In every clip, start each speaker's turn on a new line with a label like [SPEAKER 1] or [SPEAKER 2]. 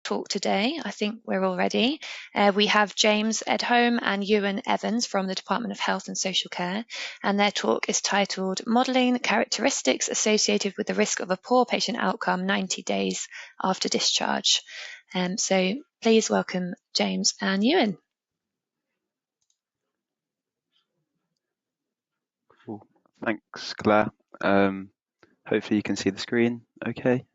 [SPEAKER 1] talk today. I think we're all ready. We have James Edholm and Ewan Evans from the Department of Health and Social Care, and their talk is titled Modelling Characteristics Associated with the Risk of a Poor Patient Outcome 90 Days After Discharge. So please welcome James and Ewan.
[SPEAKER 2] Cool. Thanks, Claire. Hopefully you can see the screen okay.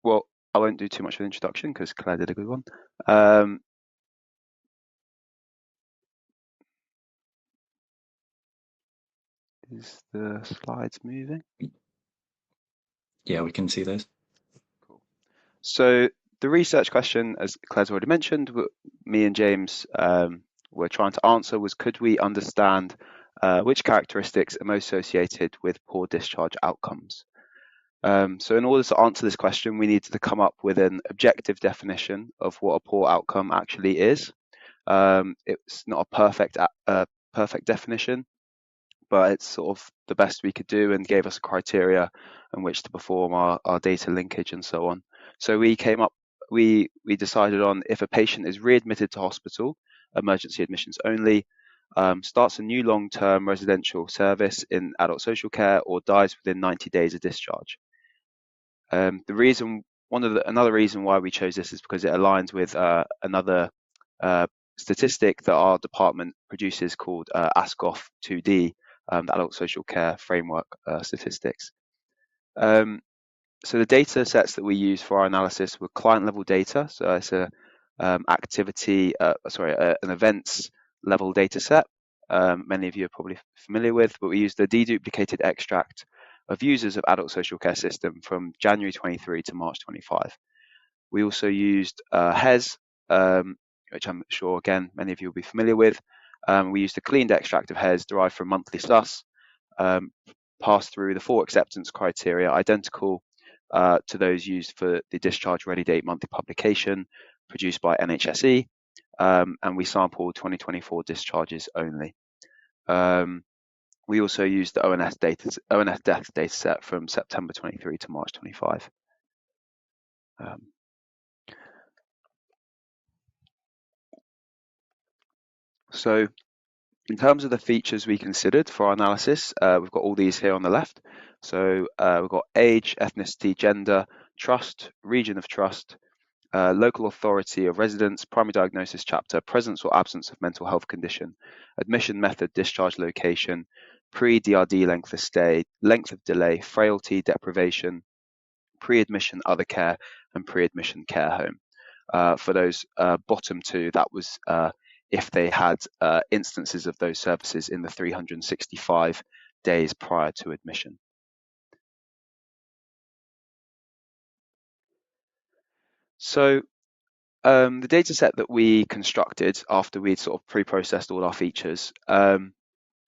[SPEAKER 2] Well, I won't do too much of an introduction because Claire did a good one. Is the slides moving?
[SPEAKER 3] Yeah, we can see those.
[SPEAKER 2] Cool. So the research question, as Claire's already mentioned, me and James were trying to answer was, could we understand which characteristics are most associated with poor discharge outcomes? So in order to answer this question, we needed to come up with an objective definition of what a poor outcome actually is. It's not a perfect definition, but it's sort of the best we could do and gave us a criteria in which to perform our data linkage and so on. So we decided on if a patient is readmitted to hospital, emergency admissions only, starts a new long-term residential service in adult social care, or dies within 90 days of discharge. Another reason why we chose this is because it aligns with another statistic that our department produces called ASCOF 2D, the Adult Social Care Framework statistics. So the data sets that we use for our analysis were client level data. So it's an events level data set. Many of you are probably familiar with, but we used the deduplicated extract of users of adult social care system from January 23 to March 25. We also used HES, which I'm sure, again, many of you will be familiar with. We used a cleaned extract of HES derived from monthly SUS, passed through the 4 acceptance criteria, identical to those used for the discharge ready date monthly publication produced by NHSE, and we sampled 2024 discharges only. We also used the ONS Deaths dataset from September 23 to March 25. So in terms of the features we considered for our analysis, we've got all these here on the left. So we've got age, ethnicity, gender, trust, region of trust, local authority of residence, primary diagnosis chapter, presence or absence of mental health condition, admission method, discharge location, pre-DRD length of stay, length of delay, frailty, deprivation, pre-admission other care, and pre-admission care home. For those bottom 2, that was if they had instances of those services in the 365 days prior to admission. So the data set that we constructed after we'd sort of pre-processed all our features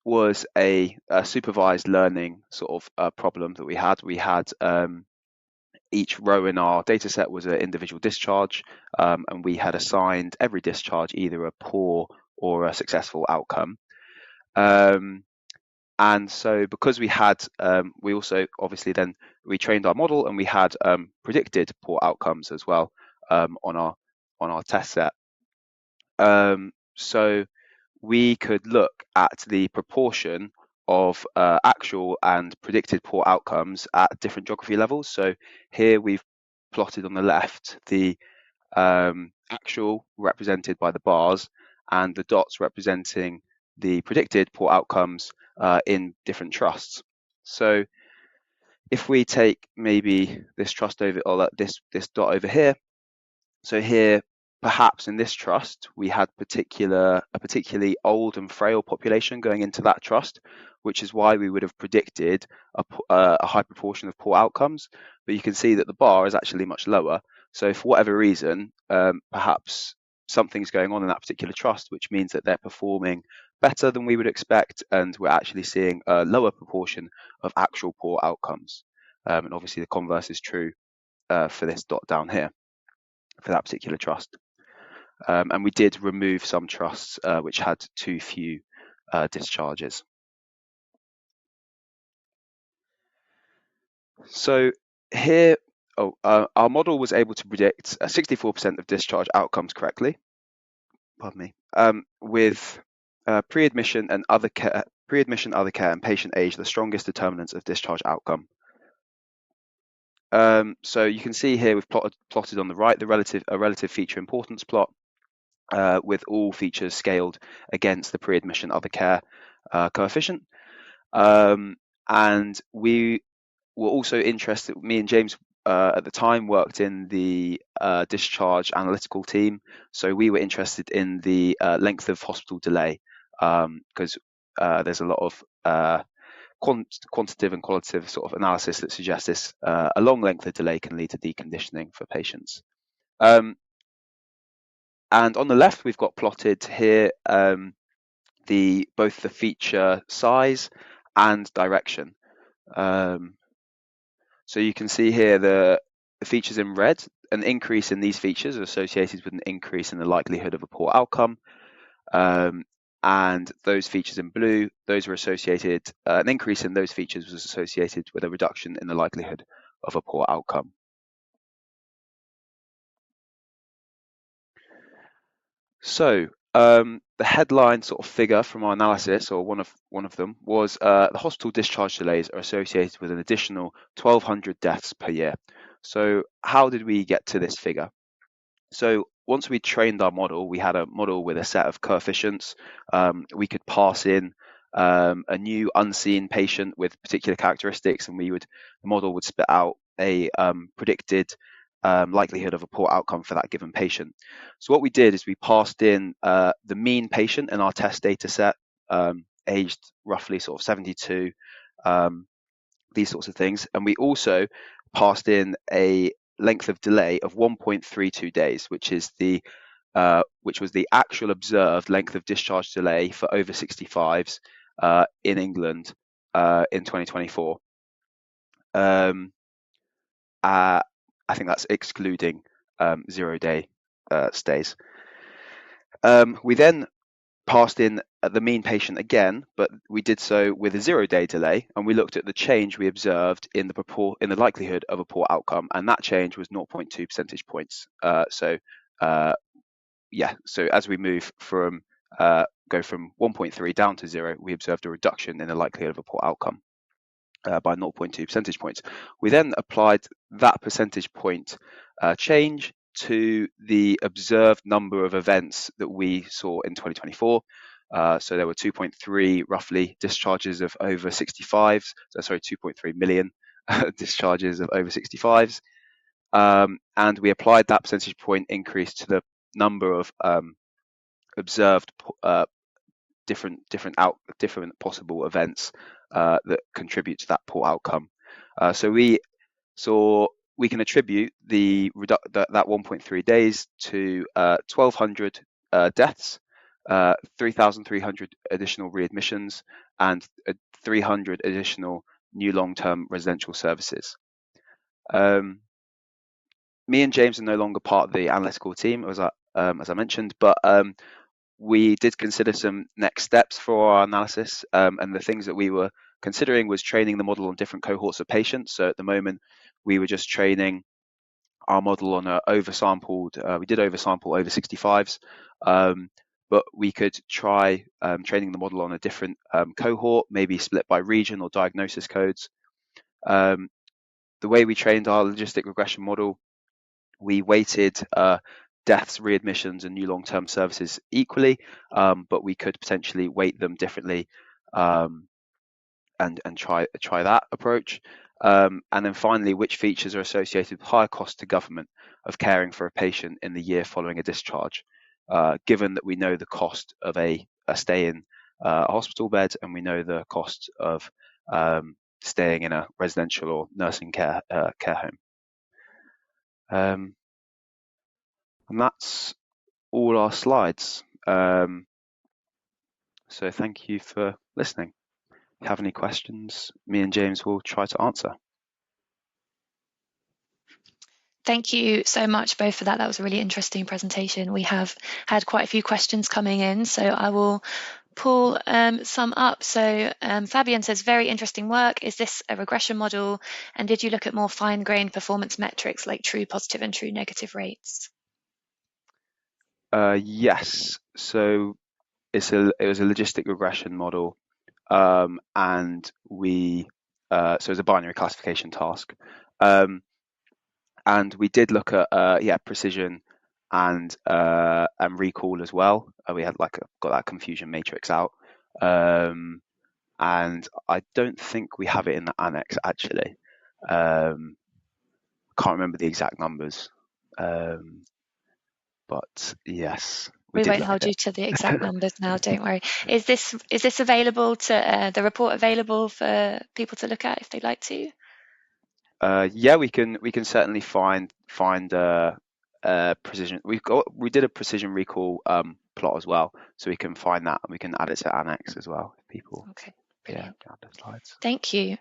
[SPEAKER 2] was a supervised learning sort of problem that we had. We had each row in our data set was an individual discharge, and we had assigned every discharge either a poor or a successful outcome. And so because we had, we also obviously then retrained our model, and we had predicted poor outcomes as well on our test set. So we could look at the proportion of actual and predicted poor outcomes at different geography levels. So here we've plotted on the left the actual represented by the bars and the dots representing the predicted poor outcomes in different trusts. So if we take maybe this trust over, or this dot over here, so here perhaps in this trust we had a particularly old and frail population going into that trust, which is why we would have predicted a high proportion of poor outcomes. But you can see that the bar is actually much lower. So for whatever reason, perhaps something's going on in that particular trust, which means that they're performing better than we would expect, and we're actually seeing a lower proportion of actual poor outcomes. And obviously the converse is true for this dot down here, for that particular trust. And we did remove some trusts which had too few discharges. So here our model was able to predict 64% of discharge outcomes correctly. Pardon me. With pre-admission, other care, and patient age the strongest determinants of discharge outcome. So you can see here we've plotted on the right a relative feature importance plot with all features scaled against the pre-admission other care coefficient. And we were also interested, me and James at the time worked in the discharge analytical team, so we were interested in the length of hospital delay, because there's a lot of quantitative and qualitative sort of analysis that suggests this a long length of delay can lead to deconditioning for patients. And on the left we've got plotted here both the feature size and direction. So you can see here the features in red. An increase in these features are associated with an increase in the likelihood of a poor outcome. And those features in blue, those were associated, an increase in those features was associated with a reduction in the likelihood of a poor outcome. So the headline sort of figure from our analysis, or one of them, was the hospital discharge delays are associated with an additional 1,200 deaths per year. So how did we get to this figure? So once we trained our model, we had a model with a set of coefficients. We could pass in a new unseen patient with particular characteristics, and the model would spit out a predicted likelihood of a poor outcome for that given patient. So what we did is we passed in the mean patient in our test data set, aged roughly sort of 72, these sorts of things, and we also passed in a length of delay of 1.32 days, which was the actual observed length of discharge delay for over 65s in England in 2024. I think that's excluding 0-day stays. We then passed in the mean patient again, but we did so with a 0-day delay, and we looked at the change we observed in the likelihood of a poor outcome, and that change was 0.2 percentage points. So as we move from go from 1.3 down to 0, we observed a reduction in the likelihood of a poor outcome by 0.2 percentage points. We then applied that percentage point change to the observed number of events that we saw in 2024. So there were 2.3 roughly discharges of over 65s. 2.3 million discharges of over 65s. And we applied that percentage point increase to the number of observed different possible events that contribute to that poor outcome. So we can attribute that 1.3 days to 1,200 deaths, 3,300 additional readmissions, and 300 additional new long-term residential services. Me and James are no longer part of the analytical team, as I mentioned, but we did consider some next steps for our analysis, and the things that we were considering was training the model on different cohorts of patients. So at the moment, we were just training our model on we did oversample over 65s, but we could try training the model on a different cohort, maybe split by region or diagnosis codes. The way we trained our logistic regression model, we weighted deaths, readmissions, and new long-term services equally, but we could potentially weight them differently and try that approach. And then finally, which features are associated with higher cost to government of caring for a patient in the year following a discharge, given that we know the cost of a stay in a hospital bed, and we know the cost of staying in a residential or nursing care home. And that's all our slides. So thank you for listening. If you have any questions, me and James will try to answer.
[SPEAKER 1] Thank you so much both for that. That was a really interesting presentation. We have had quite a few questions coming in, so I will pull some up. So Fabian says, very interesting work. Is this a regression model? And did you look at more fine-grained performance metrics like true positive and true negative rates?
[SPEAKER 2] Yes. So it was a logistic regression model, and we so it was a binary classification task, and we did look at precision and recall as well. We had got that confusion matrix out, and I don't think we have it in the annex actually. Can't remember the exact numbers, but yes,
[SPEAKER 1] We
[SPEAKER 2] did
[SPEAKER 1] won't
[SPEAKER 2] look
[SPEAKER 1] hold
[SPEAKER 2] at
[SPEAKER 1] you
[SPEAKER 2] it.
[SPEAKER 1] to the exact numbers now, don't worry. Is this available to the report available for people to look at if they'd like to?
[SPEAKER 2] Yeah, we can certainly find precision. We did a precision recall plot as well, so we can find that and we can add it to annex as well if people.
[SPEAKER 1] Okay, brilliant.
[SPEAKER 2] Yeah, the slides.
[SPEAKER 1] Thank you.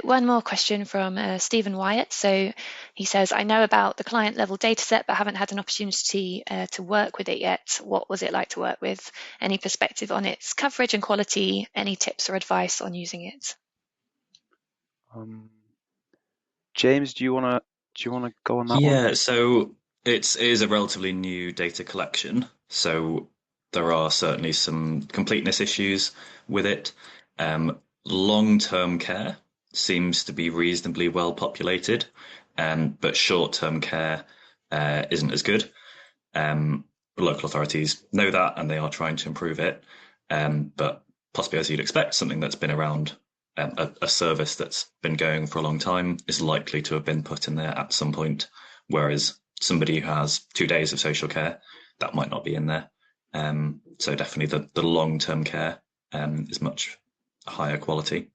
[SPEAKER 1] One more question from Stephen Wyatt. So he says, I know about the client level dataset, but haven't had an opportunity to work with it yet. What was it like to work with? Any perspective on its coverage and quality? Any tips or advice on using it?
[SPEAKER 2] James, do you wanna go on that one?
[SPEAKER 3] Yeah, so it is a relatively new data collection, so there are certainly some completeness issues with it. Long-term care seems to be reasonably well populated, but short-term care isn't as good. Local authorities know that and they are trying to improve it, but possibly as you'd expect, something that's been around, a service that's been going for a long time is likely to have been put in there at some point, whereas somebody who has 2 days of social care, that might not be in there. So definitely the long-term care is much higher quality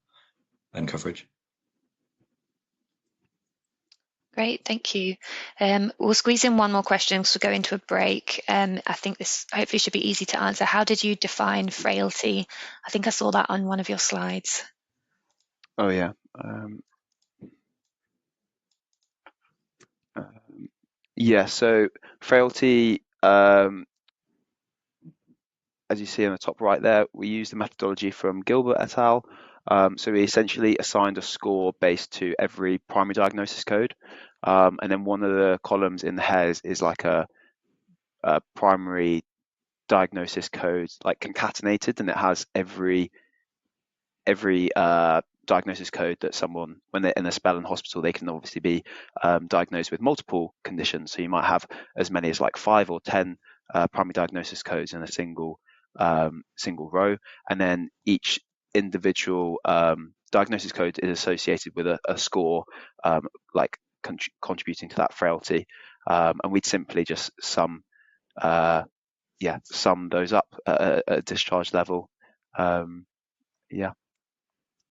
[SPEAKER 3] and coverage.
[SPEAKER 1] Great, thank you. We'll squeeze in one more question because we'll go into a break. I think this hopefully should be easy to answer. How did you define frailty? I think I saw that on one of your slides.
[SPEAKER 2] Oh yeah. Yeah. So frailty, as you see on the top right there, we used the methodology from Gilbert et al. So we essentially assigned a score based to every primary diagnosis code, and then one of the columns in the headers is like a primary diagnosis code, like concatenated, and it has every diagnosis code that someone, when they're in a spell in hospital, they can obviously be diagnosed with multiple conditions. So you might have as many as like 5 or 10 primary diagnosis codes in a single row, and then each individual diagnosis code is associated with a score, like contributing to that frailty, and we'd simply just sum those up at a discharge level. Yeah.